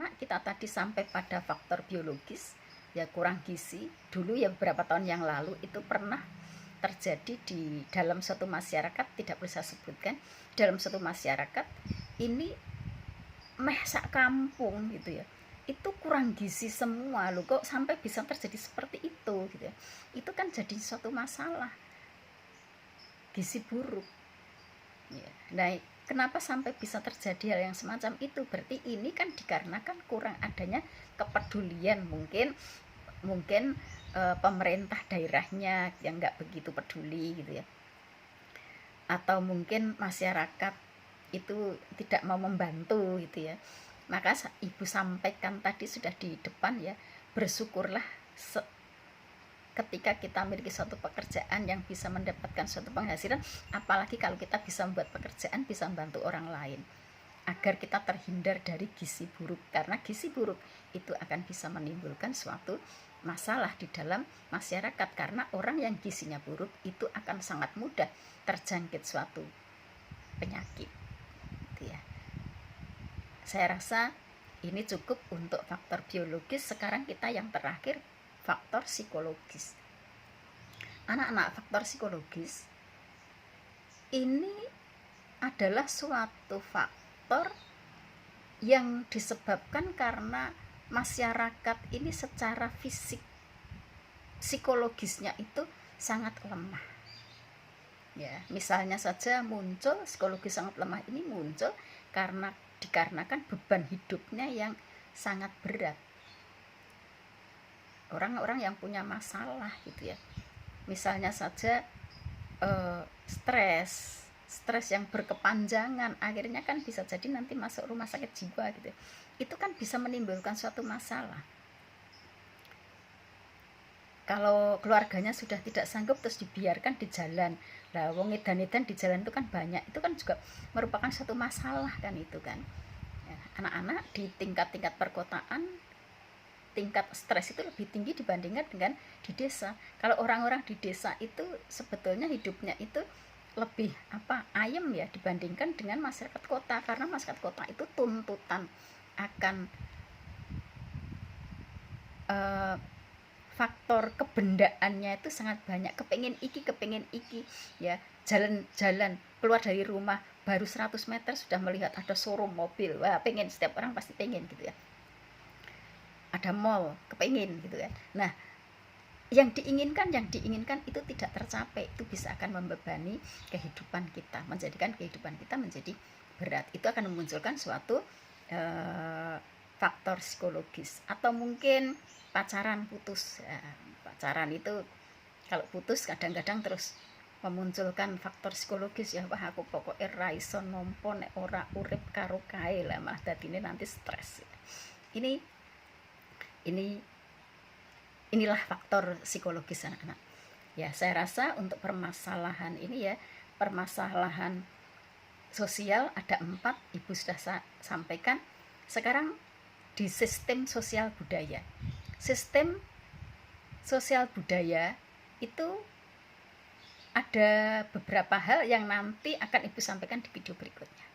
anak kita tadi sampai pada faktor biologis, ya kurang gizi. Dulu ya beberapa tahun yang lalu itu pernah terjadi di dalam suatu masyarakat, tidak perlu saya sebutkan, dalam suatu masyarakat ini meh sak kampung gitu ya, itu kurang gizi semua loh, kok sampai bisa terjadi seperti itu gitu ya. Itu kan jadi suatu masalah gizi buruk ya. Nah, kenapa sampai bisa terjadi hal yang semacam itu? Berarti ini kan dikarenakan kurang adanya kepedulian, mungkin pemerintah daerahnya yang nggak begitu peduli gitu ya, atau mungkin masyarakat itu tidak mau membantu gitu ya. Maka ibu sampaikan tadi sudah di depan ya, bersyukurlah ketika kita memiliki suatu pekerjaan yang bisa mendapatkan suatu penghasilan, apalagi kalau kita bisa membuat pekerjaan, bisa membantu orang lain, agar kita terhindar dari gizi buruk. Karena gizi buruk itu akan bisa menimbulkan suatu masalah di dalam masyarakat, karena orang yang gizinya buruk itu akan sangat mudah terjangkit suatu penyakit gitu ya. Saya rasa ini cukup untuk faktor biologis. Sekarang kita yang terakhir, faktor psikologis. Anak-anak, faktor psikologis ini adalah suatu faktor yang disebabkan karena masyarakat ini secara fisik, psikologisnya itu sangat lemah ya. Misalnya saja muncul psikologis sangat lemah ini muncul karena dikarenakan beban hidupnya yang sangat berat. Orang-orang yang punya masalah gitu ya, misalnya saja stres yang berkepanjangan, akhirnya kan bisa jadi nanti masuk rumah sakit jiwa gitu ya. Itu kan bisa menimbulkan suatu masalah. Kalau keluarganya sudah tidak sanggup terus dibiarkan di jalan, lah wong edan-edan di jalan itu kan banyak, itu kan juga merupakan suatu masalah kan itu kan ya. Anak-anak di tingkat-tingkat perkotaan, tingkat stres itu lebih tinggi dibandingkan dengan di desa. Kalau orang-orang di desa itu sebetulnya hidupnya itu lebih ayem ya dibandingkan dengan masyarakat kota, karena masyarakat kota itu tuntutan akan faktor kebendaannya itu sangat banyak, kepengen iki ya. Jalan keluar dari rumah baru 100 meter sudah melihat ada showroom mobil, wah pengen, setiap orang pasti pengen gitu ya. Ada mall, kepengen gitu kan. Nah, yang diinginkan itu tidak tercapai, itu bisa akan membebani kehidupan kita, menjadikan kehidupan kita menjadi berat. Itu akan memunculkan suatu faktor psikologis. Atau mungkin pacaran putus ya. Pacaran itu kalau putus kadang-kadang terus memunculkan faktor psikologis ya, wah aku pokoknya ra iso nampa nek ora urip karo kae, lah malah dadine nanti stres ya. Inilah faktor psikologis anak-anak ya. Saya rasa untuk permasalahan ini ya, permasalahan sosial ada 4, ibu sudah sampaikan. Sekarang di sistem sosial budaya. Sistem sosial budaya itu ada beberapa hal yang nanti akan ibu sampaikan di video berikutnya.